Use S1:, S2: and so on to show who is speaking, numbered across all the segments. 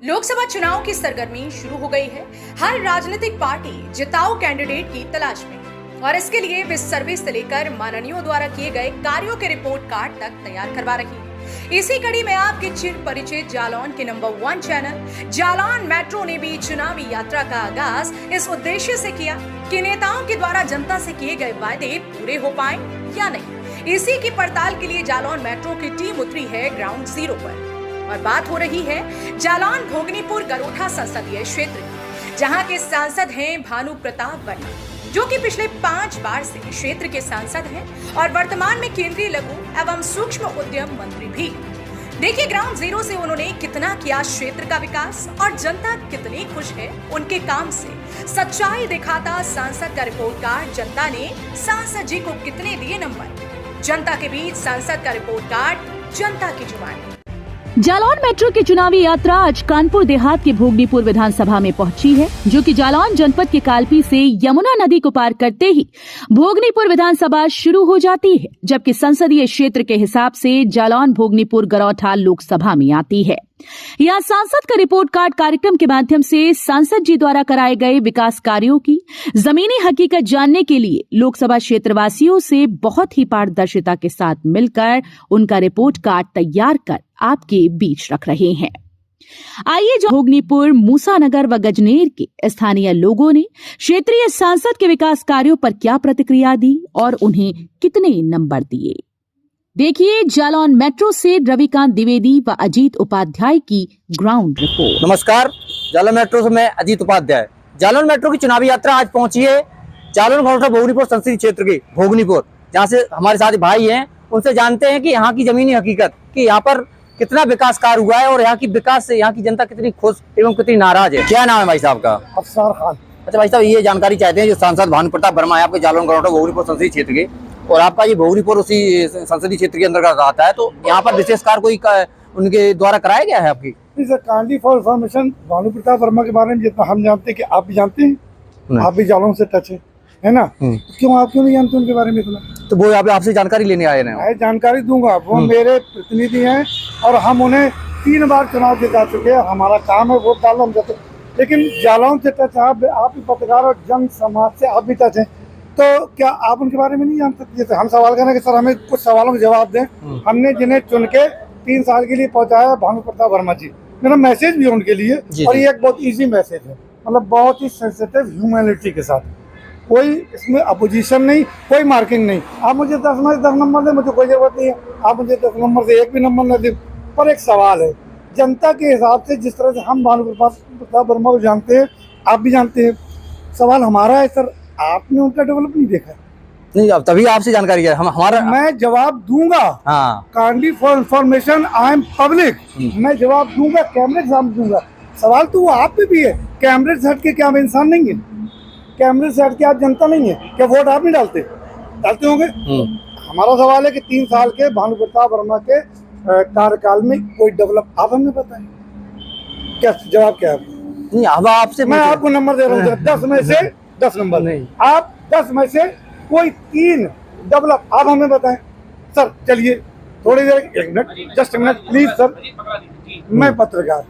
S1: लोकसभा चुनाव की सरगर्मी शुरू हो गई है। हर राजनीतिक पार्टी जिताऊ कैंडिडेट की तलाश में और इसके लिए वे सर्वे से लेकर माननीयों द्वारा किए गए कार्यों के रिपोर्ट कार्ड तक तैयार करवा रही है। इसी कड़ी में आपके चिर परिचित जालौन के नंबर 1 चैनल जालौन मेट्रो ने भी चुनावी यात्रा का आगाज इस उद्देश्य से किया कि नेताओं के द्वारा जनता से किए गए वादे पूरे हो पाए या नहीं। इसी की पड़ताल के लिए जालौन मेट्रो की टीम उतरी है ग्राउंड जीरो पर और बात हो रही है जालौन भोगनीपुर गरोठा संसदीय क्षेत्र की, जहां के सांसद हैं भानु प्रताप वर्मा, जो कि पिछले 5 बार से क्षेत्र के सांसद हैं और वर्तमान में केंद्रीय लघु एवं सूक्ष्म उद्यम मंत्री भी। देखिए ग्राउंड जीरो से उन्होंने कितना किया क्षेत्र का विकास और जनता कितनी खुश है उनके काम से। सच्चाई दिखाता सांसद का रिपोर्ट कार्ड, जनता ने सांसद जी को कितने दिए नंबर। जनता के बीच सांसद का रिपोर्ट कार्ड, जनता की जुबानी।
S2: जालौन मेट्रो की चुनावी यात्रा आज कानपुर देहात के भोगनीपुर विधानसभा में पहुंची है, जो कि जालौन जनपद के कालपी से यमुना नदी को पार करते ही भोगनीपुर विधानसभा शुरू हो जाती है, जबकि संसदीय क्षेत्र के हिसाब से जालौन भोगनीपुर गरोठा लोकसभा में आती है। यहाँ सांसद का रिपोर्ट कार्ड कार्यक्रम के माध्यम से सांसद जी द्वारा कराए गए विकास कार्यों की जमीनी हकीकत जानने के लिए लोकसभा क्षेत्रवासियों से बहुत ही पारदर्शिता के साथ मिलकर उनका रिपोर्ट कार्ड तैयार कर आपके बीच रख रहे हैं। आइए भोगनीपुर, मूसानगर व गजनेर के स्थानीय लोगों ने क्षेत्रीय सांसद के विकास कार्यों पर क्या प्रतिक्रिया दी और उन्हें कितने नंबर दिए। देखिए जालौन मेट्रो से रविकांत द्विवेदी व अजीत उपाध्याय की ग्राउंड रिपोर्ट।
S3: नमस्कार, जालौन मेट्रो से मैं अजीत उपाध्याय। जालौन मेट्रो की चुनावी यात्रा आज पहुंची है जालौन गरोठा भोगनीपुर संसदीय क्षेत्र के भोगनीपुर, जहां से हमारे साथ भाई हैं। उनसे जानते हैं कि यहाँ की जमीनी हकीकत, कि यहाँ पर कितना विकास कार्य हुआ है और यहाँ की विकास से यहाँ की जनता कितनी खुश एवं कितनी नाराज है। क्या नाम है भाई साहब का?
S4: अफसर खान।
S3: अच्छा भाई साहब, ये जानकारी चाहते हैं जो सांसद भानु प्रताप वर्मा है आपके जालौन गरोठा भोगनीपुर संसदीय क्षेत्र के, और आपका ये भोगनीपुर उसी संसदीय क्षेत्र के अंदर आता है, तो यहाँ पर विशेष कार्य कोई उनके द्वारा कराया गया है आपकी?
S4: Sir, kindly for information, Bhanu Pratap Verma के बारे में जितना हम जानते हैं कि आप भी जानते हैं, आप भी जालौन से टच है ना, क्यों आप क्यों नहीं जानते उनके बारे में इतना?
S3: तो वो आपसे जानकारी लेने आए ना?
S4: मैं जानकारी दूंगा, वो मेरे प्रतिनिधि हैं और हम उन्हें 3 बार चुनाव जिता चुके हैं। हमारा काम है वोट डालना, हम जाते, लेकिन जालौन से टच आप भी पत्रकार और जन समाज से आप भी टच हैं, तो क्या आप उनके बारे में नहीं जानते? जैसे हम सवाल करें कि सर हमें कुछ सवालों के जवाब दें। हमने जिन्हें चुन के 3 साल के लिए पहुंचाया भानु प्रताप वर्मा जी, मेरा मैसेज भी उनके लिए, और ये एक बहुत इजी मैसेज है, मतलब बहुत ही सेंसिटिव ह्यूमैनिटी के साथ, कोई इसमें अपोजिशन नहीं, कोई मार्किंग नहीं। आप मुझे 10 में 10 नंबर दें, मुझे कोई जरूरत नहीं है। आप मुझे 10 नंबर से 1 भी नंबर न दें, पर एक सवाल है जनता के हिसाब से, जिस तरह से हम भानु प्रताप वर्मा को जानते हैं, आप भी जानते हैं, सवाल हमारा है सर, आपने उनका डेवलप नहीं देखा?
S3: नहीं, अब तभी आपसे जानकारी है हमारा।
S4: मैं जवाब दूंगा, kindly for information, I am public, मैं जवाब दूंगा, कैमरे के सामने दूंगा। सवाल तो वो आप पे भी है, कैमरे से हट के क्या आप इंसान नहीं है? कैमरे से हट के आप जनता नहीं है क्या? वोट आप नहीं डालते होंगे? हमारा सवाल है कि 3 साल के भानु प्रताप वर्मा के कार्यकाल में कोई डेवलप आप हमें बताएं, क्या जवाब क्या है?
S3: नहीं, अब आपसे
S4: मैं आपको नंबर दे रहा हूँ, 10 में से 10 नंबर नहीं, आप 10 में से कोई 3 डेवलप आप हमें बताएं। सर चलिए थोड़ी देर, 1 minute, just 1 minute please sir, मैं पत्रकार,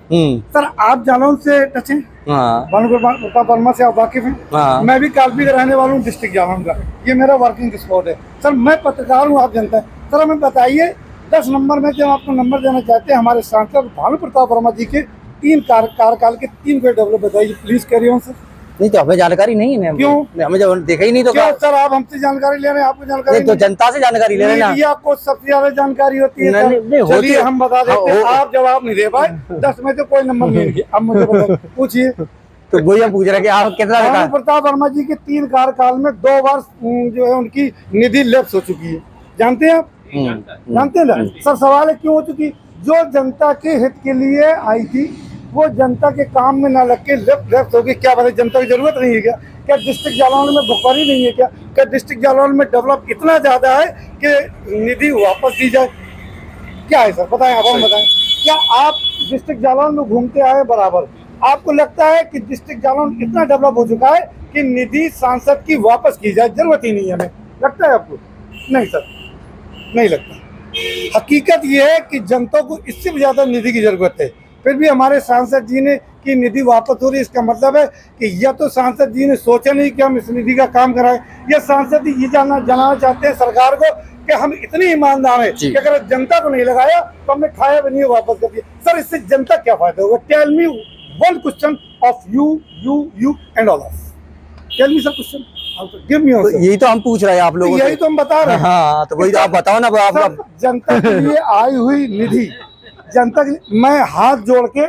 S4: सर आप जालौन से टच हैं, भानु प्रताप वर्मा से आप वाकिफ हैं? मैं भी कालपी का रहने वाला हूँ, डिस्ट्रिक्ट जालौन का, ये मेरा वर्किंग स्पॉट है। सर मैं पत्रकार हूँ, आप जनता है, सर हमें बताइए 10 नंबर में जब आपको नंबर देना चाहते हैं हमारे सांसद भानु प्रताप वर्मा जी के 3 कार्यकाल के 3 कोई डेवलप बताइए प्लीज, कैरी ऑन सर।
S3: नहीं तो हमें जानकारी नहीं है।
S4: क्यों?
S3: हमें जब देखा ही नहीं तो
S4: क्या सर आप हमसे जानकारी ले रहे हैं? आपको जानकारी
S3: नहीं, तो जनता से जानकारी ले रहे हैं ना।
S4: आपको सबसे ज्यादा जानकारी होती है। चलिए हम बता देते हैं, आप जवाब नहीं दे पाए, 10 में तो कोई नंबर नहीं है। अब मुझे पूछिए।
S3: तो वही हम पूछ रहे हैं कि आप कितना?
S4: भानु प्रताप वर्मा जी के 3 कार्यकाल में 2 बार जो है उनकी निधि लैप्स हो चुकी है, जानते हैं आप? जानते हैं ना सर? सवाल है क्यों हो चुकी? जो जनता के हित के लिए आई थी वो जनता के काम में ना लग के लेफ्ट हो गई। क्या बात है, जनता की जरूरत नहीं है क्या? क्या डिस्ट्रिक्ट जालौन में भुखमरी नहीं है क्या? क्या डिस्ट्रिक्ट जालौन में डेवलप इतना ज्यादा है कि निधि वापस दी जाए? क्या है सर, बताएं, आप हम बताएं। क्या आप डिस्ट्रिक्ट जालौन में घूमते आए बराबर, आपको लगता है कि डिस्ट्रिक्ट जालौन इतना डेवलप हो चुका है कि निधि सांसद की वापस की जाए? जरूरत ही नहीं है, हमें लगता है आपको? नहीं सर, नहीं लगता। हकीकत ये है कि जनता को इससे भी ज्यादा निधि की जरूरत है। फिर भी हमारे सांसद जी ने की निधि वापस हो रही है। इसका मतलब है कि या तो सांसद जी ने सोचा नहीं कि हम इस निधि का काम कराएं, या सांसद जी ये जानना चाहते हैं सरकार को कि हम इतने ईमानदार हैं कि अगर जनता को नहीं लगाया तो हमने खाया भी नहीं, वापस कर दिया। सर इससे जनता क्या फायदा होगा? Tell me one question of you and all of, tell me sir question, give me answer.
S3: यही तो हम पूछ रहे हैं आप लोगों से।
S4: यही तो हम बता रहे हैं।
S3: हाँ, तो वही तो आप बताओ ना। आप
S4: जनता के लिए आई हुई निधि, जनता के लिए मैं हाथ जोड़ के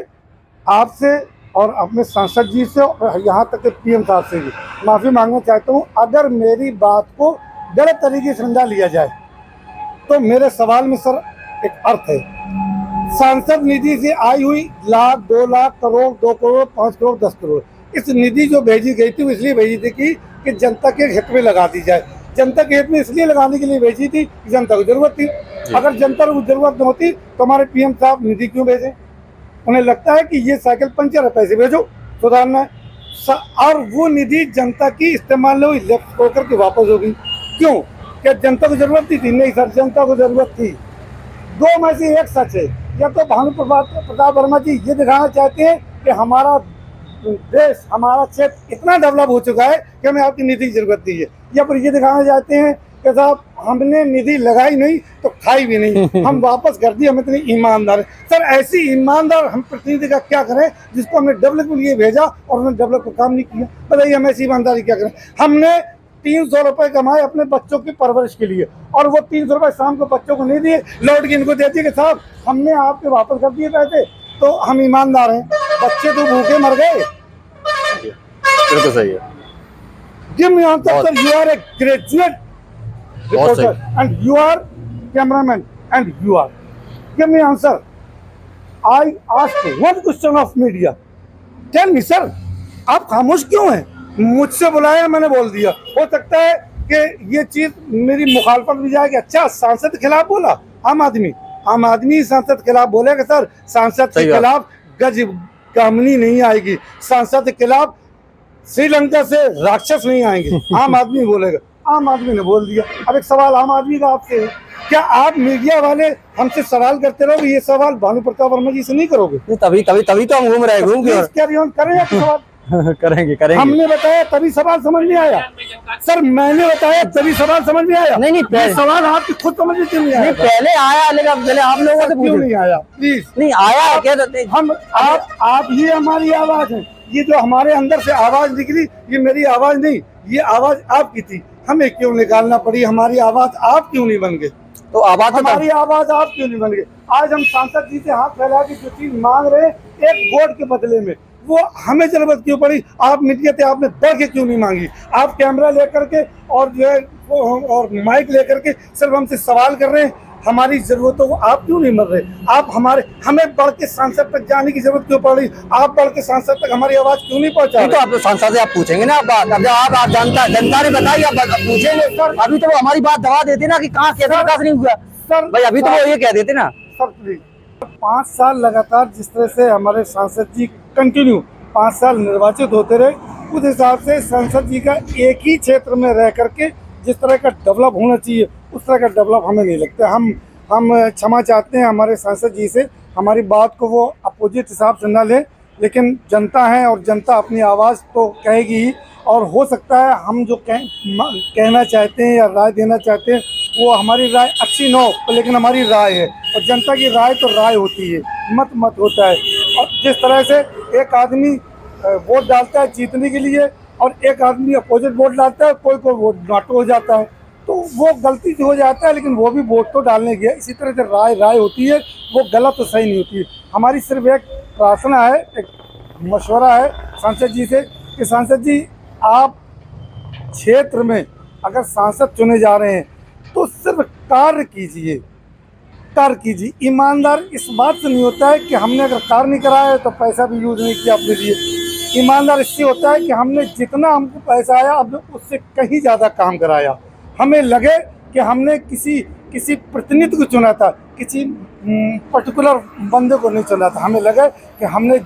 S4: आपसे और अपने सांसद जी से और यहाँ तक के पीएम साहब से भी माफ़ी मांगना चाहता हूँ। अगर मेरी बात को गलत तरीके से समझा लिया जाए तो मेरे सवाल में सर एक अर्थ है। सांसद निधि से आई हुई लाख, 2 लाख, करोड़, 2 करोड़, 5 करोड़, 10 करोड़, इस निधि जो भेजी गई थी वो इसलिए भेजी थी कि जनता के हित में लगा दी जाए। जनता के हित में इसलिए लगाने के लिए भेजी थी कि जनता को जरूरत थी। अगर जनता को जरूरत न होती तो हमारे पीएम साहब निधि क्यों भेजे? उन्हें लगता है कि ये साइकिल पंचर है, पैसे भेजो, सुधारना है। और वो निधि जनता की इस्तेमाल हुई, लेफ्ट होकर के वापस हो गई। क्यों? क्या जनता को जरूरत थी? नहीं सर, जनता को जरूरत थी। 2 में से एक सच है। या तो भानु प्रताप वर्मा जी ये दिखाना चाहते हैं कि हमारा देश, हमारा क्षेत्र इतना डेवलप हो चुका है कि हमें आपकी निधि की जरूरत नहीं है, या फिर ये दिखाना चाहते हैं कि साहब हमने निधि लगाई नहीं तो खाई भी नहीं, हम वापस कर दिए, हम इतने ईमानदार हैं। सर ऐसी ईमानदार हम प्रतिनिधि का क्या करें जिसको हमने डेवलप के लिए भेजा और उन्होंने डेवलप का काम नहीं किया? बताइए हम ऐसी ईमानदारी क्या करें? हमने 300 रुपए कमाए अपने बच्चों की परवरिश के लिए और वो 300 रुपए शाम को बच्चों को नहीं दिए, लौट के इनको दे दिए कि साहब हमने आपके वापस कर दिए पैसे, तो हम ईमानदार हैं। बच्चे तो भूखे मर गए।
S3: बिल्कुल सही है।
S4: Give me answer sir, you are a graduate reporter and you are cameraman and you are, give me answer. I asked one question of media, tell me sir, आप खामोश क्यों हैं? मुझसे बुलाया, मैंने बोल दिया। हो सकता है कि ये चीज मेरी मुखालफत भी जाएगी। अच्छा, सांसद के खिलाफ बोला, आम आदमी सांसद के खिलाफ बोलेगा सर, सांसद के खिलाफ गज कामनी नहीं आएगी, सांसद के खिलाफ श्रीलंका से राक्षस नहीं आएंगे, आम आदमी बोलेगा। आम आदमी ने बोल दिया। अब एक सवाल आम आदमी का आपसे है, क्या आप मीडिया वाले हमसे सवाल करते रहोगे? ये सवाल भानु प्रताप वर्मा जी से नहीं करोगे?
S3: तभी तो हम घूम रहे हैं।
S4: कैरी ऑन करें सवाल।
S3: करेंगे।
S4: हमने बताया तभी सवाल समझ में आया सर, मैंने बताया तभी सवाल समझ में आया।
S3: नहीं
S4: सवाल आपकी खुद समझ में क्यों नहीं आया?
S3: पहले आया, लेकिन पहले आप लोगों से
S4: क्यों नहीं आया? प्लीज
S3: नहीं आया क्या?
S4: हम आप ये हमारी आवाज है, ये जो हमारे अंदर से आवाज निकली, ये मेरी आवाज नहीं, ये आवाज आपकी थी। हमें क्यों निकालना पड़ी? हमारी आवाज आप क्यों नहीं बन गए?
S3: तो आवाज
S4: हमारी आवाज आप क्यों नहीं बन गए? आज हम सांसद जी से हाथ फैला के जो चीज मांग रहे हैं एक वोट के बदले में, वो हमें जरूरत क्यों पड़ी? आप मीडिया थे, आपने बढ़ के क्यों नहीं मांगी? आप कैमरा लेकर के और जो है और माइक लेकर के सिर्फ हमसे सवाल कर रहे हैं, हमारी जरूरतों को आप क्यों नहीं मर रहे? आप हमें बढ़ के सांसद तक जाने की जरूरत क्यों पड़ी? आप बढ़ के सांसद तक हमारी आवाज क्यों नहीं पहुंचा? तो आप सांसद से आप पूछेंगे ना, आप जनता ने बताई, आप पूछेंगे सर। अभी तो वो हमारी बात दबा देते ना कि कहाँ कैसे विकास नहीं हुआ सर। भाई अभी तो वो ये कह देते ना सर। प्लीज 5 साल लगातार जिस तरह से हमारे सांसद जी कंटिन्यू 5 साल निर्वाचित होते रहे, उस हिसाब से सांसद जी का एक ही क्षेत्र में रह करके जिस तरह का डेवलप होना चाहिए उस तरह का डेवलप हमें नहीं लगता। हम क्षमा चाहते हैं हमारे सांसद जी से, हमारी बात को वो अपोजिट हिसाब से न लें, लेकिन जनता है और जनता अपनी आवाज़ तो कहेगी ही। और हो सकता है हम जो कहना चाहते हैं या राय देना चाहते हैं वो हमारी राय अच्छी न हो, लेकिन हमारी राय है और जनता की राय तो राय होती है, मत होता है। और जिस तरह से एक आदमी वोट डालता है जीतने के लिए और एक आदमी अपोजिट वोट डालता है, कोई वोट नाटो हो जाता है, तो वो गलती से हो जाता है, लेकिन वो भी वोट तो डालने गया। इसी तरह से राय होती है, वो गलत तो सही नहीं होती है। हमारी सिर्फ एक प्रार्थना है, एक मशवरा है सांसद जी से कि सांसद जी आप क्षेत्र में अगर सांसद चुने जा रहे हैं तो सिर्फ कार्य कीजिए। ईमानदार इस बात से नहीं होता है कि हमने अगर कार्य नहीं कराया तो पैसा भी यूज नहीं किया अपने लिए। ईमानदार इससे होता है कि हमने जितना हमको पैसा आया अब उससे कहीं ज़्यादा काम कराया। हमें लगे कि हमने किसी प्रतिनिधि को चुना था, किसी पर्टिकुलर बंदे को नहीं चुना था। हमें लगा कि हमने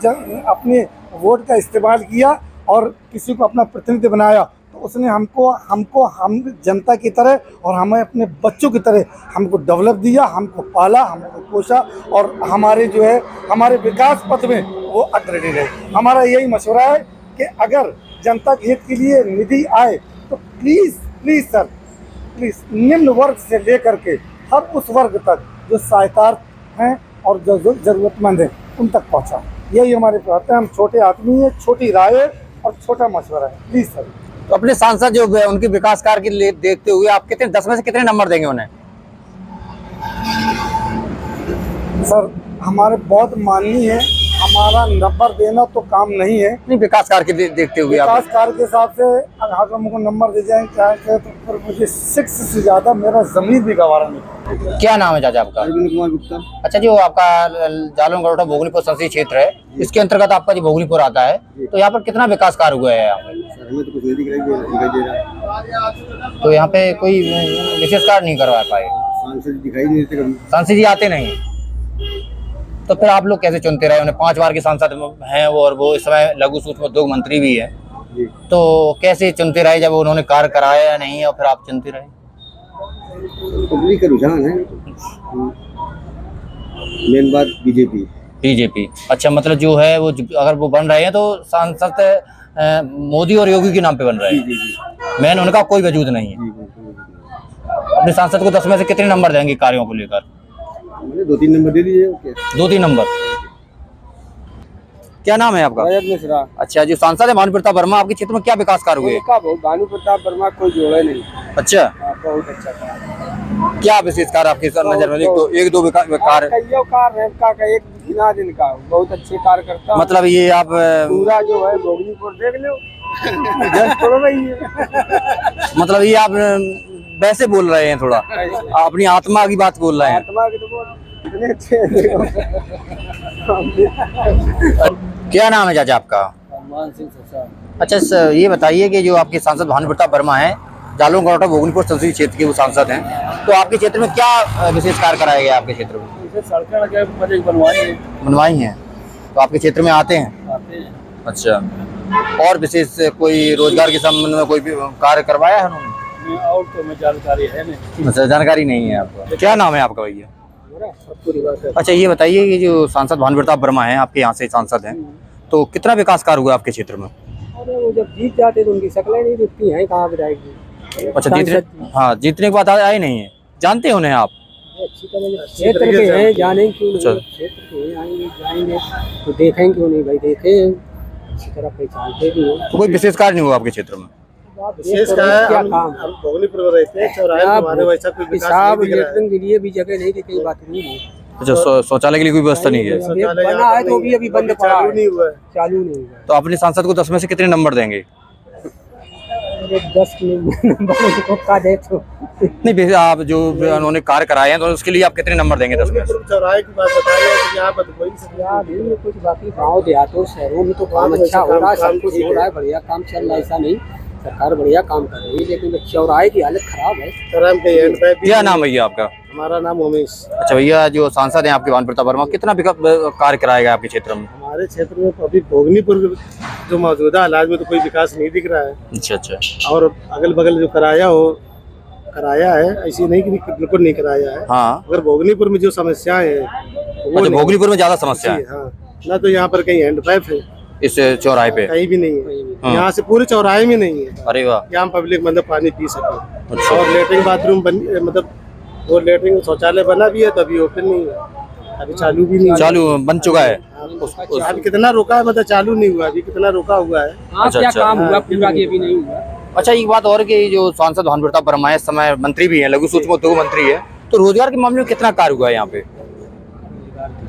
S4: अपने वोट का इस्तेमाल किया और किसी को अपना प्रतिनिधि बनाया, तो उसने हम जनता की तरह और हमें अपने बच्चों की तरह हमको डेवलप दिया, हमको पाला, हमको पोषा और हमारे जो है हमारे विकास पथ में वो अग्रणी रहे। हमारा यही मशवरा है कि अगर जनता के हित के लिए निधि आए तो प्लीज़ सर, प्लीज़ निम्न वर्ग से लेकर के हर उस वर्ग तक जो सहायता हैं और जो ज़रूरतमंद हैं उन तक पहुँचा। यही हमारे प्रयास है। हम छोटे आदमी हैं, छोटी राय और छोटा मशवरा है। Please sir.
S3: तो अपने सांसद जो उनके विकास कार्य के लिए देखते हुए आप 10 में से कितने नंबर देंगे उन्हें?
S4: सर हमारे बहुत माननीय है, हमारा नंबर देना तो काम नहीं है।
S3: नहीं, विकास कार्य के देखते हुए आप
S4: विकास कार्य के हिसाब से अगर हमको नंबर दे जाएंगे चाहे तो फिर मुझे 6 से ज़्यादा मेरा ज़मीन भी गंवारा नहीं।
S3: क्या नाम है चाचा आपका?
S4: अरविंद कुमार गुप्ता।
S3: अच्छा, जो आपका जालौन गरोठा भोगनीपुर संसदीय क्षेत्र है, इसके अंतर्गत आपका जो भोगनीपुर आता है, तो यहाँ पर कितना विकास कार्य हुआ है यहाँ पे?
S4: हमें तो कुछ नहीं दिखाई दे रहा।
S3: तो यहाँ पे कोई विशेष कार्य नहीं करवा पाए?
S4: सांसद दिखाई नहीं देते कभी।
S3: सांसद जी आते नहीं, तो फिर आप लोग कैसे चुनते रहे? उन्हें 5 बार के सांसद हैं और वो इस समय लघु सूक्ष्म उद्योग मंत्री भी है, तो कैसे चुनते रहे जब उन्होंने कार्य कराया या नहीं और फिर आप चुनते रहे?
S5: पब्लिक का रुझान है, मेन बात बीजेपी।
S3: अच्छा, मतलब जो है वो अगर वो बन रहे हैं तो सांसद मोदी और योगी के नाम पे बन रहे हैं, मेन उनका कोई वजूद नहीं है। अपने सांसद को 10 में से कितने नंबर देंगे कार्यों को लेकर?
S5: 2-3 नंबर दे दीजिए।
S3: 2-3 नंबर। क्या नाम है आपका?
S5: रजत मिश्रा।
S3: अच्छा, जो सांसद है भानु प्रताप वर्मा, आपके क्षेत्र में क्या विकास कार्य हुए?
S5: भानु प्रताप वर्मा कोई जोड़ा नहीं।
S3: अच्छा,
S5: बहुत अच्छा कार्य।
S3: क्या विशेष कार्य आपके नजर में? एक दो कार्य
S5: का एक बिना दिन का बहुत अच्छे कार्य करता।
S3: मतलब ये आप
S5: पूरा जो है भोगनीपुर देख लो।
S3: मतलब ये आप वैसे बोल रहे हैं, थोड़ा अपनी आत्मा की बात बोल रहे हैं।
S5: आत्मा की तो बोल इतने अच्छे।
S3: क्या नाम है चाचा आपका?
S5: मान सिंह सचा।
S3: अच्छा, ये बताइए कि जो आपके सांसद भानु प्रताप वर्मा है, जालौन गरोठा भोगनीपुर संसदीय क्षेत्र के वो सांसद हैं, तो आपके क्षेत्र में क्या विशेष कार्य कराया गया आपके क्षेत्र में?
S5: सड़कें
S3: बनवाई हैं, तो आपके क्षेत्र में आते हैं? अच्छा, और विशेष कोई रोजगार के संबंध में कोई कार्य करवाया है उन्होंने?
S5: और तो मैं जानकारी है नहीं।
S3: अच्छा, जानकारी नहीं है आपको। क्या नाम है आपका भैया? अच्छा, ये बताइए कि जो सांसद भानु प्रताप वर्मा है, आपके यहाँ से सांसद हैं, तो कितना विकास कार्य हुआ आपके क्षेत्र में?
S5: अरे वो जब जीत जाते तो उनकी शक्लें नहीं दिखती हैं, कहाँ पे जाएगी।
S3: अच्छा, जीतने के बाद आए नहीं है, जानते हैं उन्हें आप?
S5: अच्छी तरह क्षेत्र के हैं, जाने क्यों नहीं? क्षेत्र के आएंगे जाएंगे तो देखें क्यों नहीं भाई, देखें अच्छी तरह पहचानते भी हैं।
S3: तो कोई विशेष कार्य नहीं हुआ आपके क्षेत्र में?
S5: विशेष क्या काम?
S4: भोगनीपुर में रहते हैं, चौराहे पे हमारे वैसा कोई विकास नहीं दिख रहा है।
S5: लेटरिन के लिए भी जगह नहीं दिखी, बात नहीं है।
S3: अच्छा, शौचालय के लिए कोई व्यवस्था नहीं है?
S5: बना है तो अभी बंद पड़ा है, चालू नहीं हुआ है।
S3: तो अपने सांसद को 10 में से कितने नंबर देंगे?
S5: 10 नंबर का दे तो
S3: नहीं, आप जो उन्होंने कार्य कराए हैं तो उसके लिए आप कितने नंबर देंगे 10 में से?
S4: चौराहे की बात बताइए कि यहाँ पर वही
S5: कुछ बाकी गाँव देहातों शहरों में तो काम अच्छा हो रहा है, सब कुछ हो रहा है, बढ़िया काम चल रहा है, ऐसा नहीं सरकार बढ़िया काम कर रही है, लेकिन चौराहे की हालत खराब है।
S3: क्या नाम भैया आपका?
S4: हमारा नाम उमेश।
S3: अच्छा भैया, जो सांसद हैं आपके भानु प्रताप वर्मा, कितना कार्य कराया गया आपके क्षेत्र में?
S4: हमारे क्षेत्र में तो अभी भोगनीपुर जो मौजूदा हालात में तो कोई विकास नहीं दिख रहा है।
S3: अच्छा।
S4: और अगल बगल जो कराया है, ऐसी नहीं कि बिल्कुल नहीं कराया है।
S3: हाँ,
S4: अगर भोगनीपुर में जो समस्याएं हैं वो
S3: भोगनीपुर में ज्यादा समस्या है?
S4: हाँ, ना तो यहाँ पर कहीं हैंड पाइप है,
S3: इस चौराहे पे
S4: कहीं भी नहीं है। यहाँ से पूरे चौराहे में नहीं है।
S3: अरे वाह।
S4: यहाँ पब्लिक मतलब पानी पी सके।
S3: अच्छा।
S4: और लेटरिन बाथरूम मतलब वो लेटरिन शौचालय बना भी है तो अभी ओपन नहीं है, अभी चालू भी नहीं है।
S3: चालू बन चुका है?
S4: अभी कितना रोका है, मतलब चालू नहीं हुआ, अभी कितना रोका हुआ है।
S3: अच्छा,
S5: काम हुआ पूरा की अभी नहीं हुआ।
S3: अच्छा, एक बात और कि जो सांसद भानु प्रताप वर्मा इस समय मंत्री भी हैं, लघु सूक्ष्म उद्योग मंत्री है, तो रोजगार के मामले में कितना कार्य हुआ है यहाँ पे?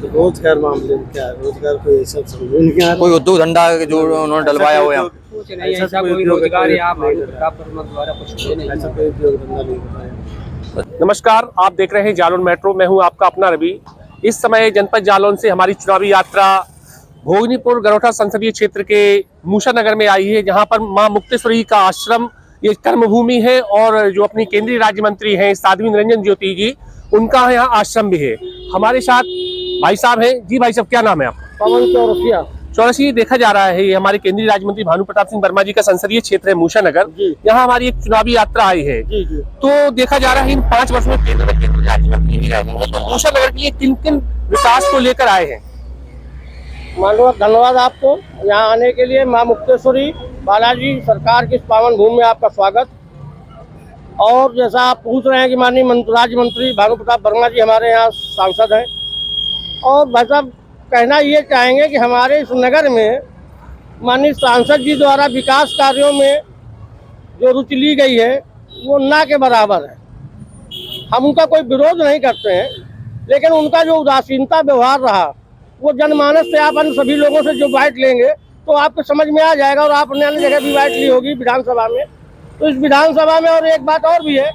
S4: तो रोजगार मामले में क्या है, रोजगार कोई ऐसा समझ नहीं आ रहा।
S3: कोई उद्योग धंधा जो उन्होंने डलवाया हो यहाँ?
S5: कुछ नहीं, ऐसा कोई रोजगार या भानु प्रताप वर्मा द्वारा कुछ नहीं,
S4: ऐसा कोई उद्योग धंधा नहीं बताया।
S6: नमस्कार, आप देख रहे हैं जालौन मेट्रो। मैं हूं आपका अपना रवि। इस समय जनपद जालौन से हमारी चुनावी यात्रा भोगनीपुर गरोठा संसदीय क्षेत्र के मूसा नगर में आई है, जहां पर मां मुक्तेश्वरी का आश्रम ये कर्मभूमि है और जो अपनी केंद्रीय राज्य मंत्री हैं साध्वी निरंजन ज्योति जी, उनका यहाँ आश्रम भी है। हमारे साथ भाई साहब हैं। जी भाई साहब, क्या नाम है आपका?
S5: पवन चौरसिया।
S6: चौरसी ये देखा जा रहा है, ये हमारे केंद्रीय राज्य मंत्री भानु प्रताप सिंह वर्मा जी का संसदीय क्षेत्र है मूसा नगर। यहाँ हमारी एक चुनावी यात्रा आई है। तो देखा जा रहा है इन 5 वर्षों में केंद्र में केंद्रीय राज्य मंत्री भी रहे हैं, तो मूसा नगर के लिए किन किन विकास को लेकर आए हैं?
S5: माननीय धन्यवाद आपको यहाँ आने के लिए। माँ मुक्तेश्वरी बालाजी सरकार की इस पावन भूमि में आपका स्वागत। और जैसा आप पूछ रहे हैं कि माननीय राज्य मंत्री भानु प्रताप वर्मा जी हमारे यहाँ सांसद हैं, और भाई साहब कहना ये चाहेंगे कि हमारे इस नगर में माननीय सांसद जी द्वारा विकास कार्यों में जो रुचि ली गई है वो ना के बराबर है। हम उनका कोई विरोध नहीं करते हैं, लेकिन उनका जो उदासीनता व्यवहार रहा वो जनमानस से आप अन्य सभी लोगों से जो बाइट लेंगे तो आपको समझ में आ जाएगा। और आपने अन्य जगह भी बाइट ली होगी विधानसभा में, तो इस विधानसभा में और एक बात और भी है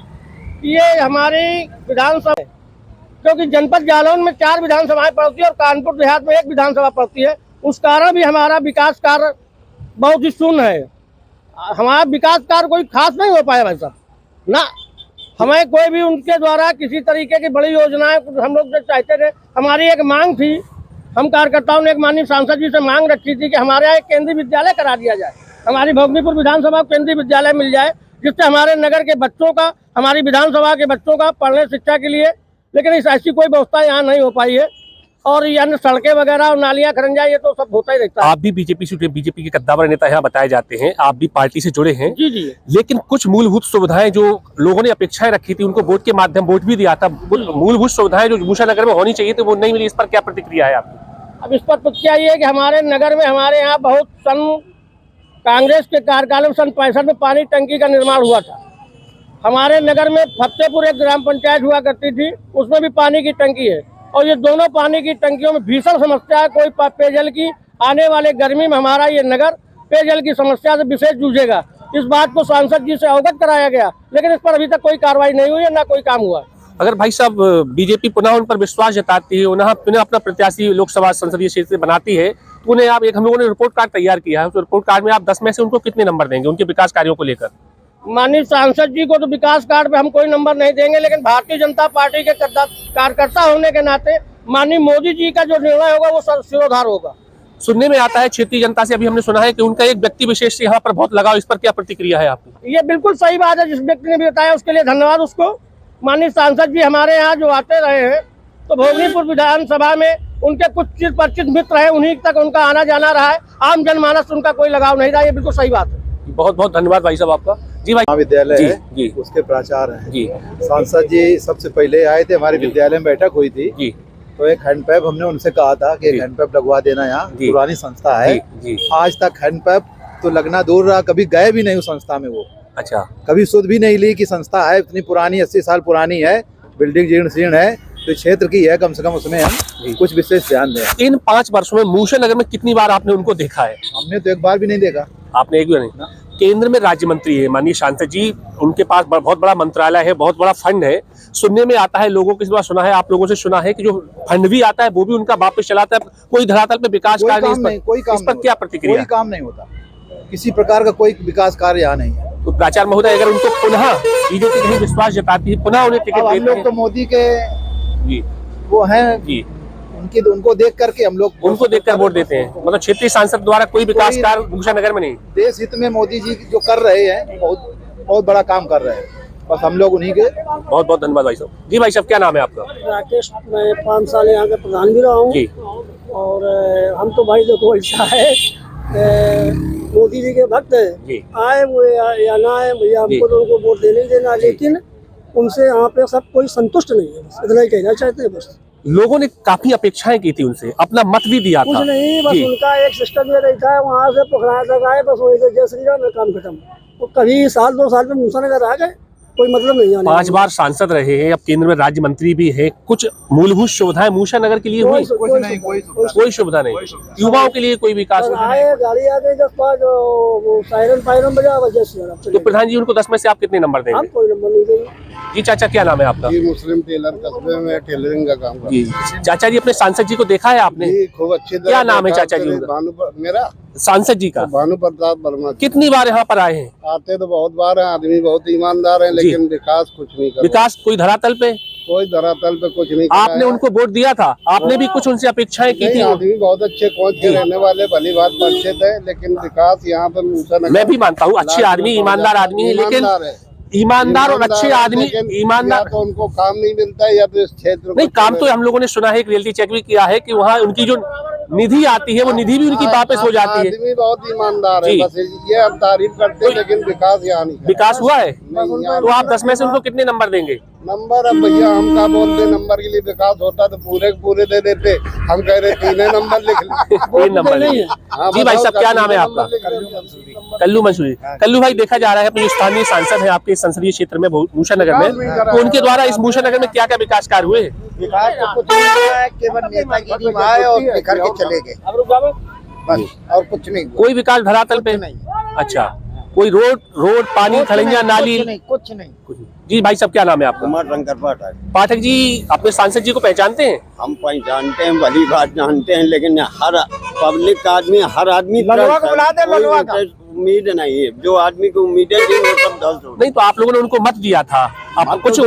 S5: कि ये हमारी विधानसभा, क्योंकि जनपद जालौन में 4 विधानसभाएं पड़ती है और कानपुर देहात में 1 विधानसभा पड़ती है, उस कारण भी हमारा विकास कार्य बहुत ही शून्य है। हमारा विकास कार्य कोई खास नहीं हो पाया भाई साहब ना। हमें कोई भी उनके द्वारा किसी तरीके की बड़ी योजनाएं हम लोग चाहते थे। हमारी एक मांग थी, हम कार्यकर्ताओं ने एक माननीय सांसद जी से मांग रखी थी कि हमारे यहाँ एक केंद्रीय विद्यालय करा दिया जाए, हमारी भोगनीपुर विधानसभा को केंद्रीय विद्यालय मिल जाए, जिससे हमारे नगर के बच्चों का, हमारी विधानसभा के बच्चों का पढ़ने शिक्षा के लिए, लेकिन इस ऐसी कोई व्यवस्था यहाँ नहीं हो पाई है। और ये अन्य सड़कें वगैरह और नालियां खरंजा ये तो सब होता ही रहता है।
S6: आप भी बीजेपी के कद्दावर नेता यहाँ बताए जाते हैं, आप भी पार्टी से जुड़े हैं।
S5: जी।
S6: लेकिन कुछ मूलभूत सुविधाएं जो लोगों ने अपेक्षाएं रखी थी, उनको वोट के माध्यम वोट भी दिया था, मूलभूत सुविधाएं जो मूसा नगर में होनी चाहिए थी वो नहीं मिली, इस पर क्या प्रतिक्रिया है आपकी?
S5: अब इस पर प्रतिक्रिया ये है कि हमारे नगर में हमारे यहाँ बहुत कांग्रेस के कार्यकाल में सन 65 में पानी टंकी का निर्माण हुआ था। हमारे नगर में फतेहपुर एक ग्राम पंचायत हुआ करती थी, उसमें भी पानी की टंकी है, और ये दोनों पानी की टंकियों में भीषण समस्या है। कोई पेयजल की, आने वाले गर्मी में हमारा ये नगर पेयजल की समस्या से विशेष जूझेगा। इस बात को सांसद जी से अवगत कराया गया, लेकिन इस पर अभी तक कोई कार्रवाई नहीं हुई है, ना कोई काम हुआ है।
S6: अगर भाई साहब बीजेपी पुनः उन पर विश्वास जताती है, पुनः अपना प्रत्याशी लोकसभा संसदीय क्षेत्र से बनाती है, तो उन्हें आप हम लोगों ने रिपोर्ट कार्ड तैयार किया है, उस रिपोर्ट कार्ड में आप 10 में से उनको कितने नंबर देंगे उनके विकास कार्यों को लेकर?
S5: माननीय सांसद जी को तो विकास कार्ड पे हम कोई नंबर नहीं देंगे, लेकिन भारतीय जनता पार्टी के कार्यकर्ता होने के नाते माननीय मोदी जी का जो निर्णय होगा वो सिरोधार होगा।
S6: सुनने में आता है क्षेत्रीय जनता से, अभी हमने सुना है कि उनका एक व्यक्ति विशेष से यहाँ पर बहुत लगाव, इस पर क्या प्रतिक्रिया है आपकी?
S5: ये बिल्कुल सही बात है, जिस व्यक्ति ने भी बताया उसके लिए धन्यवाद उसको। माननीय सांसद जी हमारे यहाँ जो आते रहे हैं, तो भोगनीपुर विधानसभा में उनके कुछ चिर परिचित मित्र हैं, उन्हीं तक उनका आना जाना रहा है, आम जनमानस उनका कोई लगाव नहीं रहा। ये बिल्कुल सही बात है।
S6: बहुत बहुत धन्यवाद भाई साहब आपका। जी भाई,
S7: विद्यालय है उसके प्राचार्य हैं जी। सांसद जी सबसे पहले आए थे, हमारे विद्यालय में बैठक हुई थी जी, तो एक हैंडपैप हमने उनसे कहा था कि एक हैंडपैप लगवा देना, यहाँ पुरानी संस्था है जी। आज तक हैंडपैप तो लगना दूर रहा, कभी गए भी नहीं उस संस्था में वो। अच्छा, कभी सुध भी नहीं ली कि संस्था है, इतनी पुरानी 80 साल पुरानी है, बिल्डिंग जीर्ण शीर्ण है, तो क्षेत्र की है, कम से कम उसमें हम कुछ विशेष ध्यान दें।
S6: इन 5 वर्षों में मूसा नगर में कितनी बार आपने उनको देखा है?
S7: हमने तो एक बार भी नहीं देखा।
S6: आपने एक भी नहीं? केंद्र में राज्य मंत्री है माननीय सांसद जी, उनके पास बहुत बड़ा मंत्रालय है, बहुत बड़ा फंड है। सुनने में आता है, लोगों के सुना है, आप लोगों से सुना है कि जो फंड भी आता है वो भी उनका वापस चलाता है, कोई धरातल पे विकास कार्य नहीं। इस पर क्या प्रतिक्रिया?
S7: कोई काम नहीं होता, किसी प्रकार का कोई विकास कार्य यहाँ नहीं है।
S6: तो प्राचार्य महोदय, अगर उनको पुनः बीजेपी कहीं विश्वास जताती है, पुनः उन्हें टिकट देते हैं,
S7: लोग तो मोदी के
S6: जी
S7: वो हैं जी, उनको देख करके हम लोग
S6: उनको देखकर वोट देते हैं। मतलब क्षेत्रीय सांसद द्वारा कोई विकास कार्य मूसा नगर में नहीं।
S7: देश हित में मोदी जी जो कर रहे हैं, बहुत बड़ा काम कर रहे हैं, बस हम लोग उन्हीं के।
S6: बहुत बहुत धन्यवाद भाई साहब। जी भाई साहब, क्या नाम है आपका?
S5: राकेश, मैं 5 साल यहाँ के प्रधान भी रहा हूँ जी। और हम तो भाई देखो ऐसा है, मोदी जी के भक्त हैं, आए वो या ना आए भैया, हमको तो उनको वोट देने ही देना, लेकिन उनसे यहाँ पे सब कोई संतुष्ट नहीं है, बस इतना ही कहना चाहते हैं। बस
S6: लोगों ने काफी अपेक्षाएं की थी उनसे, अपना मत भी दिया था।
S5: कुछ नहीं, बस उनका एक सिस्टम ये रहता है, वहाँ से पोखराया तक आए, बस वहीं से जय श्री राम में काम खत्म। तो कभी साल 2 साल में मूसा नगर आ गए, कोई मतलब नहीं है।
S6: 5 बार सांसद रहे हैं, अब केंद्र में राज्य मंत्री भी है, कुछ मूलभूत सुविधाएं मूसा नगर के लिए हुई? कोई सुविधा नहीं। युवाओं के लिए कोई विकास
S5: आए, गाड़ी आ गई 10-5, सायरन पायरन बजा, वजह से।
S6: तो प्रधान जी, उनको 10 में से आप कितने नंबर देंगे?
S5: कोई नंबर नहीं देंगे।
S6: जी चाचा, क्या नाम है आपका?
S8: जी, मुस्लिम टेलर, कस्बे में टेलरिंग का काम करता हूं।
S6: जी चाचा जी, अपने सांसद जी को देखा है आपने?
S8: खूब अच्छे।
S6: क्या नाम है चाचा जी उनका?
S8: मेरा
S6: सांसद जी का
S8: भानु प्रताप वर्मा।
S6: कितनी बार यहाँ पर आए हैं?
S8: आते तो बहुत बार हैं, आदमी बहुत ईमानदार है, लेकिन विकास कुछ नहीं कर।
S6: विकास कोई धरातल पे
S8: कोई धरातल पे कुछ नहीं करा
S6: आपने
S8: है।
S6: उनको वोट दिया था, आपने भी कुछ उनसे अपेक्षाएं की
S8: नहीं,
S6: थी?
S8: आदमी बहुत अच्छे कोच के रहने वाले, भली बात परिचित है, लेकिन विकास यहाँ पर मूसा
S6: मैं भी मानता हूँ अच्छे आदमी, ईमानदार आदमी है, लेकिन ईमानदार और अच्छे आदमी, ईमानदार
S8: तो उनको काम नहीं मिलता है, या तो इस क्षेत्र
S6: नहीं, काम तो हम लोगों ने सुना है, एक रियलिटी चेक भी किया है कि वहाँ उनकी जो निधि आती है वो निधि भी उनकी वापस हो जाती है।
S8: आदमी बहुत ईमानदार है,
S6: जी।
S8: बस ये हम तारीफ करते हैं, लेकिन विकास यहाँ नहीं है।
S6: विकास हुआ है?
S8: नहीं, यहाँ
S6: तो आप 10 में से उनको कितने नंबर देंगे?
S8: नंबर, अब भैया हम क्या बोलते, नंबर के लिए विकास होता तो पूरे के पूरे दे देते, हम कह रहे 3 नंबर लिख ले।
S6: 3 नंबर जी भाई साहब, क्या नाम है आपका? कल्लू मंसूरी। कल्लू भाई, देखा जा रहा है अपने स्थानीय सांसद है आपके संसदीय क्षेत्र में मूसा नगर में, तो उनके द्वारा इस मूसा नगर में क्या क्या विकास कार्य हुए?
S8: विकास तो कुछ नहीं हुआ है, केवल नेतागिरी आए और निखर के चले गए, बस, और कुछ नहीं।
S6: कोई विकास धरातल पे नहीं? अच्छा, कोई रोड पानी खड़ंजा नाली
S8: कुछ नहीं।
S6: जी भाई साहब, क्या नाम है आपका?
S9: कुमार शंकर पाठक।
S6: पाठक जी, अपने सांसद जी को पहचानते हैं?
S9: हम पहचानते हैं, भली बात जानते हैं, लेकिन हर पब्लिक आदमी, हर आदमी उम्मीद नहीं है, जो आदमी को उम्मीदें थी वो सब ध्वस्त हो।
S6: नहीं, तो आप लोगों ने उनको मत दिया था, आप कुछ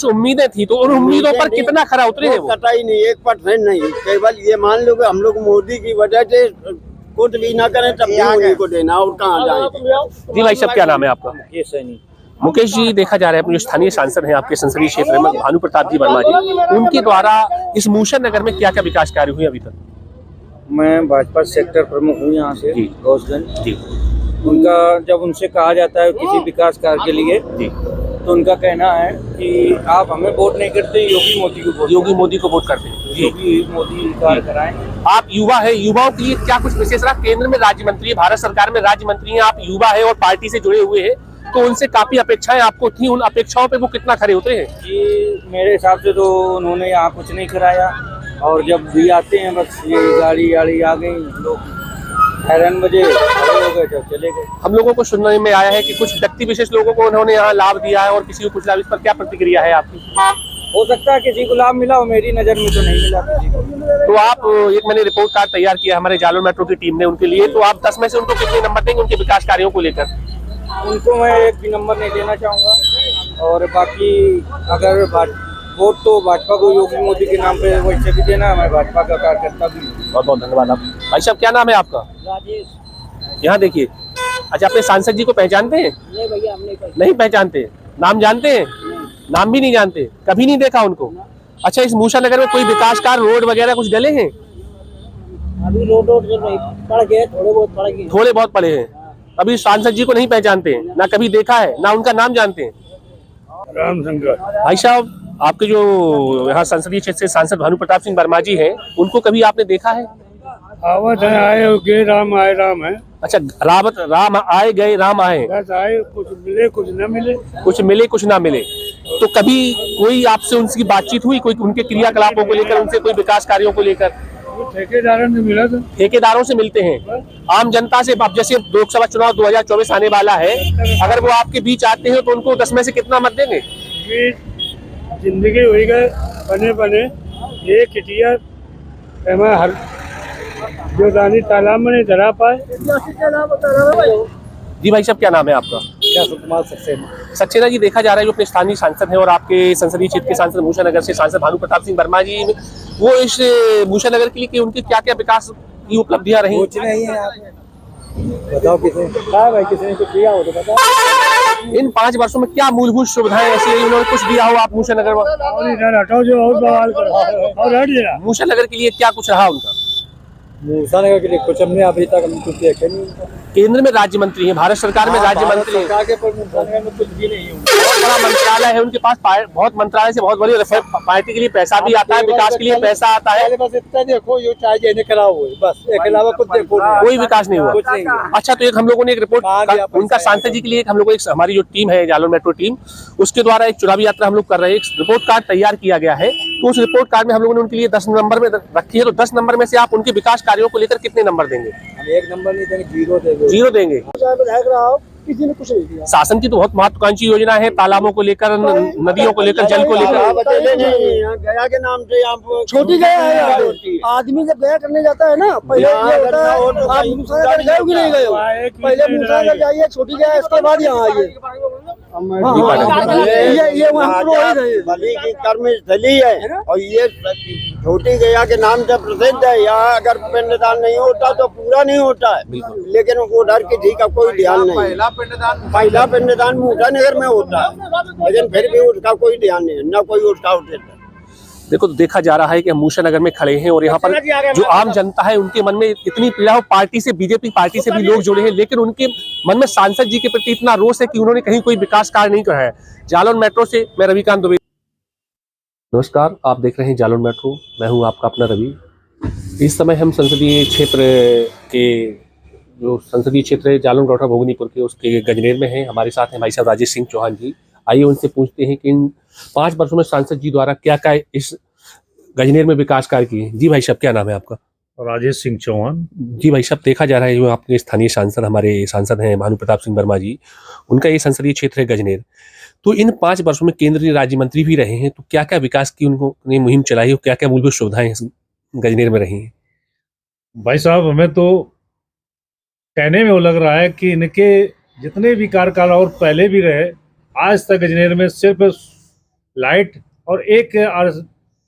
S6: उम्मीदें थी, तो उन उम्मीदों पर कितना खरा उतरे हैं वो?
S9: कतई नहीं, 1% नहीं। केवल ये मान लो कि हम लोग मोदी की वजह से कुछ भी ना करें, तब भी उन्हीं को देना, और कहाँ जाए।
S6: जी भाई साहब, क्या नाम है आपका? मुकेश जी, देखा जा रहा है अपने स्थानीय सांसद हैं आपके संसदीय क्षेत्र में भानु प्रताप जी वर्मा जी, उनके द्वारा इस मूसा नगर में क्या क्या विकास कार्य हुए अभी तक?
S10: मैं भाजपा सेक्टर प्रमुख हूँ यहाँ से
S6: जी।
S10: गौसगंज
S6: जी।
S10: उनका जब उनसे कहा जाता है किसी विकास कार्य के लिए
S6: जी,
S10: तो उनका कहना है कि आप हमें वोट नहीं करते, योगी मोदी को वोट,
S6: योगी मोदी को वोट करते हैं।
S10: योगी मोदी कार्य कराएं।
S6: आप युवा है, युवाओं के लिए क्या कुछ विशेष रहा? केंद्र में राज्य मंत्री है, भारत सरकार में राज्य मंत्री हैं, आप युवा है और पार्टी से जुड़े हुए हैं, तो उनसे काफी अपेक्षाएं आपको थी, उन अपेक्षाओं पे वो कितना खरे होते हैं?
S10: जी, मेरे हिसाब से तो उन्होंने यहाँ कुछ नहीं कराया, और जब भी आते हैं बस ये गाड़ी आ गई, लोग हैरान बजे खड़े हो गए, जब चले गए।
S6: हम लोगों को सुनने में आया है कि कुछ व्यक्ति विशेष लोगों को उन्होंने यहाँ लाभ दिया है और किसी को कुछ लाभ, इस पर क्या प्रतिक्रिया है आपकी?
S10: हो सकता है किसी को लाभ मिला हो, मेरी नजर में तो नहीं मिला किसी को।
S6: तो आप, एक मैंने रिपोर्ट कार्ड तैयार किया हमारे जालौन मेट्रो की टीम ने उनके लिए, तो आप 10 में से उनको कितने नंबर देंगे उनके विकास कार्यों को लेकर?
S10: उनको मैं एक भी नंबर नहीं देना चाहूँगा, और बाकी अगर वोट तो भाजपा को योगी मोदी के नाम पे वैसे भी देना, मैं भाजपा का कार्यकर्ता भी हूँ।
S6: बहुत बहुत धन्यवाद। आप भाई साहब, क्या नाम है आपका?
S10: राजेश।
S6: यहाँ देखिए, अच्छा, अपने सांसद जी को पहचानते हैं?
S10: नहीं भैया, हम
S6: नहीं पहचानते। नाम जानते हैं? नाम भी नहीं जानते, कभी नहीं देखा उनको? अच्छा, इस मूसा नगर में कोई विकास कार्य, रोड वगैरह कुछ डले हैं?
S10: अभी रोड पड़ गए,
S6: थोड़े बहुत पड़े हैं। अभी सांसद जी को नहीं पहचानते हैं, ना कभी देखा है, ना उनका नाम जानते हैं?
S4: रामशंकर।
S6: भाई साहब, आपके जो यहाँ संसदीय क्षेत्र से सांसद भानु प्रताप सिंह वर्मा जी हैं, उनको कभी आपने देखा है?
S4: आवत है, आए गए, राम आए, राम है।
S6: अच्छा, राम आए गए, राम आए,
S4: बस आए, कुछ मिले कुछ न मिले।
S6: कुछ मिले कुछ ना मिले। तो कभी कोई आपसे उनकी बातचीत हुई, कोई उनके क्रियाकलापों को लेकर, उनसे कोई विकास कार्यों को लेकर?
S4: ठेकेदारों से मिला था।
S6: ठेकेदारों से मिलते हैं, आम जनता से? अब जैसे लोकसभा चुनाव 2024 आने वाला है, अगर वो आपके बीच आते हैं तो उनको 10 में से कितना मत देंगे?
S4: जिंदगी हुई गए बने ये किटिया हर जो दानी तालाब में नहीं धरा पाए।
S6: जी भाई साहब, क्या नाम है आपका?
S10: कुमार सक्सेना।
S6: सक्सेना जी, देखा जा रहा है जो अपने स्थानीय सांसद हैं और आपके संसदीय क्षेत्र के सांसद मूसा नगर से सांसद भानु प्रताप सिंह वर्मा जी, वो इस मूसा नगर के लिए उनकी क्या क्या विकास की उपलब्धियां रही?
S10: कुछ नहीं है, बताओ किसने कुछ किया हो तो बताओ।
S6: इन 5 वर्षों में क्या मूलभूत सुविधाएं ऐसी रही, उन्होंने कुछ दिया हो आप मूसा नगर में?
S4: हटाओ जो और बवाल करो और हट जरा।
S6: मूसा नगर के लिए क्या कुछ रहा उनका?
S10: मूसा नगर के लिए कुछ हमने अभी तक कुछ देखे नहीं।
S6: केंद्र में राज्य मंत्री हैं, भारत सरकार में राज्य मंत्री हैं,
S10: कुछ भी नहीं है।
S6: बहुत बड़ा मंत्रालय है उनके पास, बहुत मंत्रालय से बहुत बड़ी पार्टी के लिए पैसा भी आता है, विकास के लिए पैसा आता है।
S10: बस इतना देखो, यो चाय देने करा हुआ, बस एक अलावा कुछ देखो,
S6: कोई विकास नहीं हुआ।
S10: कुछ नहीं हुआ।
S6: अच्छा, तो एक हम लोगों ने एक रिपोर्ट उनका सांसद जी के लिए, हम लोग एक हमारी जो टीम है जालौन मेट्रो टीम, उसके द्वारा एक चुनावी यात्रा हम लोग कर रहे हैं, एक रिपोर्ट कार्ड तैयार किया गया है, तो उस रिपोर्ट कार्ड में हम लोगों ने उनके लिए 10 नंबर में रखी है, तो 10 नंबर में से आप उनके विकास कार्यों को लेकर कितने नंबर देंगे?
S10: हम 1 नंबर नहीं देंगे, 0 देंगे।
S6: 0 देंगे।
S10: किसी ने कुछ नहीं दिया।
S6: शासन की तो बहुत महत्वाकांक्षी योजना है, तालाबों को लेकर, नदियों को लेकर, जल को लेकर।
S9: गया के नाम से यहाँ
S10: छोटी गया है, आदमी जब गया करने जाता है ना, पहले ये होता है आप मूसा नगर गए कि नहीं गए हो, पहले मूसा नगर जाइए, छोटी गया, इसके बाद यहाँ आइए।
S9: ये बलि की कर्मस्थली है और ये छोटी गया के नाम से प्रसिद्ध है। यहाँ अगर पिंडदान नहीं होता तो पूरा नहीं होता है, लेकिन उधर किसी का कोई ध्यान नहीं। पहला पिंडदान मूसा नगर में होता है, लेकिन फिर भी उसका कोई ध्यान नहीं, न कोई उसका उठेता।
S6: देखो तो देखा जा रहा है कि हम मूसा नगर में खड़े हैं और यहाँ पर जो आम जनता है उनके मन में इतनी पीड़ा हो, पार्टी से बीजेपी पार्टी से भी लोग जुड़े हैं, लेकिन उनके मन में सांसद जी के प्रति इतना रोष है कि उन्होंने कहीं कोई विकास कार्य नहीं कराया। जालौन मेट्रो से मैं रविकांत दुबे। नमस्कार, आप देख रहे हैं जालौन मेट्रो, मैं हूँ आपका अपना रवि। इस समय हम संसदीय क्षेत्र के जो संसदीय क्षेत्र है जालौन गरोठा भोगनीपुर के उसके गजनेर में है। हमारे साथ हैं भाई साहब राजेश सिंह चौहान जी। आइए उनसे पूछते हैं कि इन 5 वर्षों में सांसद जी द्वारा क्या क्या इस गजनेर में विकास कार्य किए। जी भाई साहब, क्या नाम है आपका?
S11: राजेश सिंह चौहान।
S6: जी भाई साहब, देखा जा रहा है जो आपके स्थानीय सांसद हमारे सांसद हैं भानु प्रताप सिंह वर्मा जी, उनका ये संसदीय क्षेत्र है गजनेर। तो इन 5 वर्षों में केंद्रीय राज्य मंत्री भी रहे हैं, तो क्या क्या विकास की उन्होंने मुहिम चलाई और क्या क्या मूलभूत सुविधाएं गजनेर में रही हैं?
S11: भाई साहब, हमें तो कहने में वो लग रहा है कि इनके जितने भी कार्यकाल और पहले भी रहे, आज तक गजनेर में सिर्फ लाइट और एक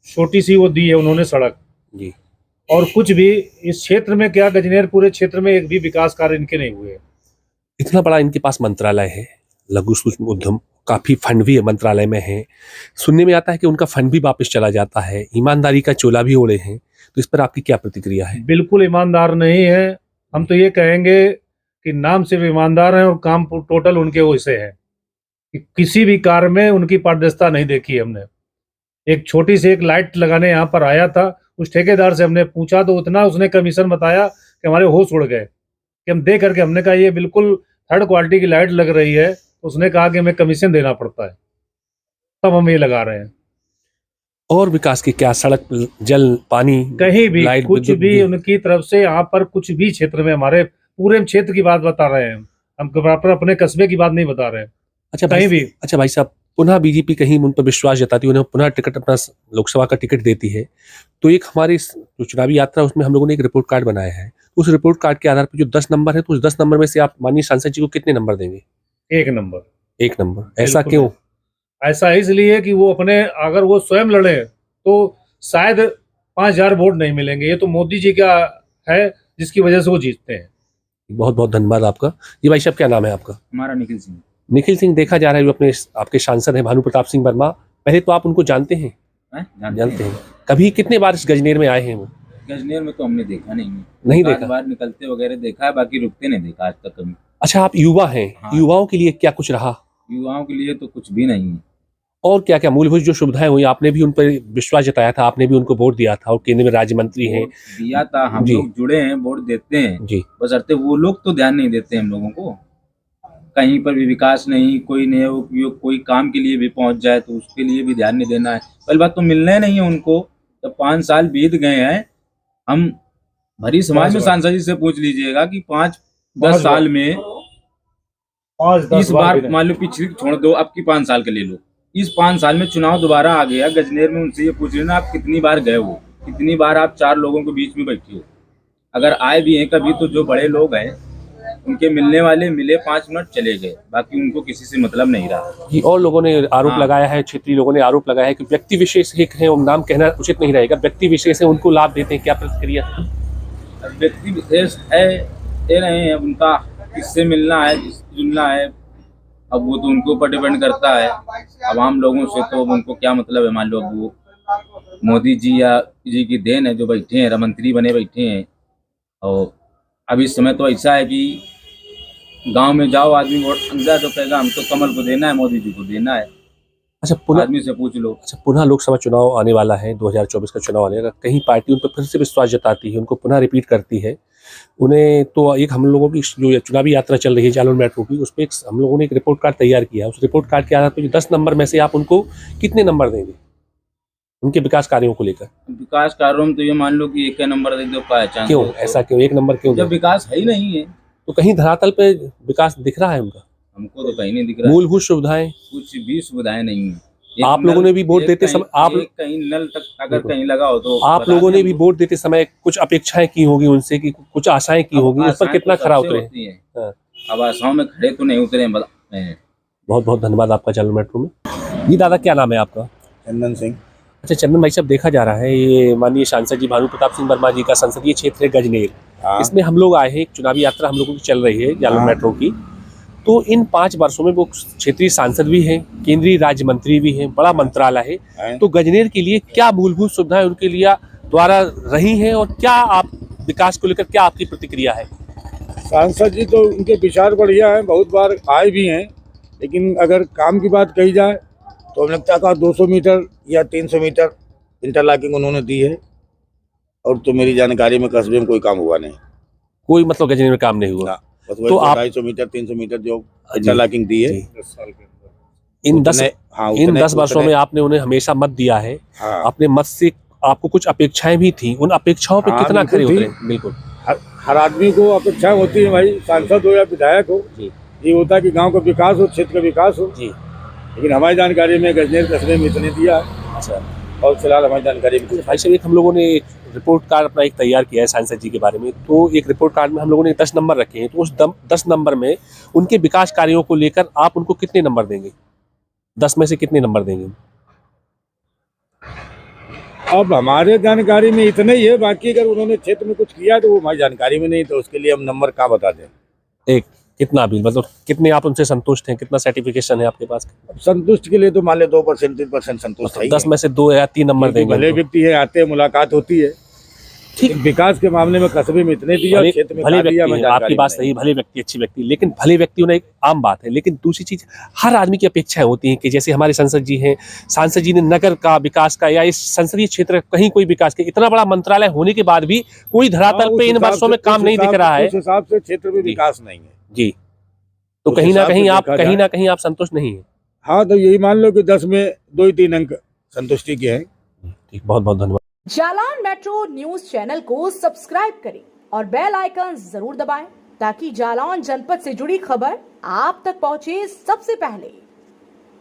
S11: छोटी सी वो दी है उन्होंने सड़क
S6: जी,
S11: और कुछ भी इस क्षेत्र में क्या गजनेर पूरे क्षेत्र में एक भी विकास कार्य इनके नहीं हुए।
S6: इतना बड़ा इनके पास मंत्रालय है, लघु सूक्ष्म उद्यम, काफी फंड भी मंत्रालय में है। सुनने में आता है कि उनका फंड भी वापस चला जाता है, ईमानदारी का चोला भी ओढ़े हैं, तो इस पर आपकी क्या प्रतिक्रिया है?
S11: बिल्कुल ईमानदार नहीं है। हम तो ये कहेंगे कि नाम सिर्फ ईमानदार हैं और काम टोटल उनके वैसे है कि किसी भी कार्य में उनकी पारदर्शिता नहीं देखी हमने। एक छोटी सी एक लाइट लगाने यहाँ पर आया था, उस ठेकेदार से हमने पूछा तो उतना उसने कमीशन बताया कि हमारे होश उड़ गए कि हम देख करके हमने कहा ये बिल्कुल 3rd क्वालिटी की लाइट लग रही है। उसने कहा कि हमें कमीशन देना पड़ता है, तब हम ये लगा रहे हैं।
S6: और विकास की क्या, सड़क, जल, पानी,
S11: कहीं भी कुछ भी उनकी तरफ से यहाँ पर कुछ भी क्षेत्र में, हमारे पूरे क्षेत्र की बात बता रहे हैं हम अपने कस्बे की बात नहीं बता रहे हैं।
S6: अच्छा
S11: कहीं भी।
S6: अच्छा भाई साहब, पुनः बीजेपी कहीं उन पर विश्वास जताती है, उन्हें पुनः टिकट, अपना लोकसभा का टिकट देती है, तो एक हमारी जो चुनावी यात्रा उसमें हम लोगों ने एक रिपोर्ट कार्ड बनाया है। उस रिपोर्ट कार्ड के आधार पर जो 10 नंबर है, तो उस 10 नंबर में से आप माननीय सांसद जी को कितने नंबर देंगे?
S11: 1 नंबर।
S6: 1 नंबर। ऐसा क्यों?
S11: ऐसा इसलिए कि वो अपने, अगर वो स्वयं लड़े तो शायद 5000 वोट नहीं मिलेंगे। ये तो मोदी जी का है जिसकी वजह से वो जीतते हैं।
S6: बहुत बहुत धन्यवाद आपका। जी भाई साहब, क्या नाम है आपका?
S10: हमारा निखिल सिंह।
S6: निखिल सिंह, देखा जा रहा है जो अपने आपके सांसद हैं भानु प्रताप सिंह वर्मा, पहले तो आप उनको जानते हैं? जानते हैं। कभी कितने बार इस गजनेर में आए हैं वो?
S10: गजनेर में तो हमने देखा नहीं
S6: देखा,
S10: बार निकलते वगैरह देखा है, बाकी रुकते नहीं देखा आज तक कभी।
S6: अच्छा, आप युवा हैं। हाँ। युवाओं के लिए क्या कुछ रहा?
S10: युवाओं के लिए तो कुछ भी नहीं है।
S6: और क्या क्या मूलभूत जो सुविधाएं हुई, आपने भी उन पर विश्वास जताया था, आपने भी उनको वोट दिया था और केंद्र में राज्य मंत्री हैं।
S10: दिया था, हम लोग जुड़े हैं, वोट देते हैं
S6: जी,
S10: बशर्ते वो लोग तो ध्यान नहीं देते हम लोगों को। कहीं पर भी विकास नहीं, कोई नया उपयोग, कोई काम के लिए भी पहुंच जाए तो उसके लिए भी ध्यान नहीं देना है। पहली बात तो मिलना नहीं है उनको। जब 5 साल बीत गए हैं, हम भरी समाज में सांसद जी से पूछ लीजिएगा कि 5-10 साल में 20 बार, मान लो पिछली छोड़ दो, अब की 5 साल के ले लो, इस 5 साल में चुनाव दोबारा आ गया गजनेर में, उनसे ये पूछ लेना आप कितनी बार गए हो, कितनी बार आप 4 लोगों के बीच में बैठे हो। अगर आए भी हैं कभी तो जो बड़े लोग हैं उनके मिलने वाले मिले, 5 मिनट चले गए, बाकी उनको किसी से मतलब नहीं रहा।
S6: जी, और लोगों ने आरोप लगाया है, क्षेत्रीय लोगों ने आरोप लगाया है कि व्यक्ति विशेष एक है, नाम कहना उचित नहीं रहेगा, व्यक्ति विशेष है, उनको लाभ देते हैं, क्या प्रतिक्रिया?
S10: व्यक्ति विशेष है, दे रहे हैं, उनका किससे मिलना है, जुलना है, अब वो तो उनके ऊपर डिपेंड करता है। अब आम लोगों से तो उनको क्या मतलब है। मान लो अब वो मोदी जी या जी की देन है जो बैठे हैं, मंत्री बने बैठे हैं। और अब इस समय तो ऐसा है कि गांव में जाओ, आदमी वोट अंदर तो कहेगा हम तो कमल को देना है, मोदी जी को देना है।
S6: अच्छा, पुनः
S10: आदमी से पूछ लो।
S6: अच्छा, पुनः लोकसभा चुनाव आने वाला है, 2024 का चुनाव आने वाला, कहीं पार्टी उन पर फिर से विश्वास जताती है, उनको पुनः रिपीट करती है, उन्हें तो एक हम लोगों की जो चुनावी यात्रा चल रही है जालौन मेट्रो की, उस पर हम लोगों ने एक रिपोर्ट कार्ड तैयार किया है। उस रिपोर्ट कार्ड के आधार पर 10 नंबर में से आप उनको कितने नंबर देंगे उनके विकास कार्यों को लेकर?
S10: विकास कार्यों में तो ये मान लो कि 1 नंबर दे दो, क्या चांस?
S6: क्यों ऐसा, क्यों 1 नंबर क्यों?
S10: जब विकास है ही नहीं है
S6: तो कहीं धरातल पे विकास दिख रहा है उनका?
S10: हमको तो कहीं नहीं दिख रहा।
S6: मूलभूत सुविधाएं,
S10: कुछ भी सुविधाएं नहीं है।
S6: आप लोगों ने भी वोट देते समय, आप
S10: कहीं नल तक अगर कहीं लगा हो तो
S6: आप लोगों ने भी वोट देते समय कुछ अपेक्षाएं की होगी उनसे, कि कुछ आशाएं की होगी, उस पर कितना खरा उतरे?
S10: अब आशाओं में खड़े तो नहीं उतरे हैं।
S6: बहुत बहुत धन्यवाद आपका जालौन मेट्रो में। जी दादा, क्या नाम है आपका?
S8: चंदन सिंह।
S6: अच्छा चंदन भाई साहब, देखा जा रहा है ये माननीय सांसद जी भानु प्रताप सिंह वर्मा जी का संसदीय क्षेत्र है गजनेर। इसमें हम लोग आए हैं, एक चुनावी यात्रा हम लोगों की चल रही है जालौन मेट्रो की। तो इन 5 वर्षों में वो क्षेत्रीय सांसद भी हैं, केंद्रीय राज्य मंत्री भी हैं, बड़ा मंत्रालय है। तो गजनेर के लिए क्या मूलभूत सुविधाएं उनके लिए द्वारा रही हैं और क्या आप विकास को लेकर क्या आपकी प्रतिक्रिया है?
S8: सांसद जी तो उनके विचार बढ़िया हैं, बहुत बार आए भी हैं, लेकिन अगर काम की बात कही जाए तो हमें लगता है 200 मीटर या 300 मीटर इंटरलॉकिंग उन्होंने दी है। और तो मेरी जानकारी में कस्बे में कोई काम हुआ नहीं,
S6: कोई मतलब गजनेर में काम नहीं हुआ।
S8: तो आप 250 मीटर 300 मीटर जो इंटरलॉकिंग दी है
S6: इन 10 वर्षों में आपने उन्हें हमेशा मत दिया है। अपने मत से आपको कुछ अपेक्षाएं भी थी, उन अपेक्षाओं पे कितना खरे उतरे? बिल्कुल,
S8: हर आदमी को अपेक्षा होती है भाई, सांसद हो या विधायक हो, ये होता है कि गांव का विकास हो, क्षेत्र का विकास हो। लेकिन हमारी जानकारी में गजनेर कस्बे में इतने दिया है। अच्छा, और फिलहाल हमारी जानकारी में
S6: भाई साहब, एक हम लोगों ने एक रिपोर्ट कार्ड अपना एक तैयार किया है सांसद जी के बारे में। तो एक रिपोर्ट कार्ड में हम लोगों ने 10 नंबर रखे हैं। तो उस 10 नंबर में उनके विकास कार्यों को लेकर आप उनको कितने नंबर देंगे? 10 में से कितने नंबर देंगे?
S8: अब हमारे जानकारी में इतने ही है, बाकी अगर उन्होंने क्षेत्र में कुछ किया तो वो हमारी जानकारी में नहीं, तो उसके लिए हम नंबर कहाँ बता दें।
S6: एक कितना भी, मतलब कितने आप उनसे संतुष्ट हैं, कितना सर्टिफिकेशन है आपके पास?
S8: संतुष्ट के लिए तो मान ले 2% 3% संतुष्ट है।
S6: 10 में से 2 या 3 नंबर देंगे।
S8: भले व्यक्ति है, आते हैं, मुलाकात होती है, ठीक। विकास के मामले में कस्बे में इतने दिया, क्षेत्र में
S6: भले व्यक्ति, आपकी बात सही, भले व्यक्ति अच्छी व्यक्ति, लेकिन भले व्यक्ति होना एक आम बात है। लेकिन दूसरी चीज, हर आदमी की अपेक्षाएं होती हैं कि जैसे हमारे सांसद जी हैं, सांसद जी ने नगर का विकास का या इस संसदीय क्षेत्र कहीं कोई विकास के, इतना बड़ा मंत्रालय होने के बाद भी कोई धरातल पे इन वर्षों में काम नहीं दिख रहा है।
S8: उस हिसाब से क्षेत्र में विकास नहीं है
S6: जी। तो कहीं ना कहीं आप संतुष्ट नहीं है।
S8: हाँ, तो यही मान लो कि 10 में 2-3 अंक संतुष्टि के हैं।
S6: ठीक, बहुत बहुत धन्यवाद।
S1: जालौन मेट्रो न्यूज चैनल को सब्सक्राइब करें और बेल आइकन जरूर दबाएं ताकि जालौन जनपद से जुड़ी खबर आप तक पहुंचे सबसे पहले।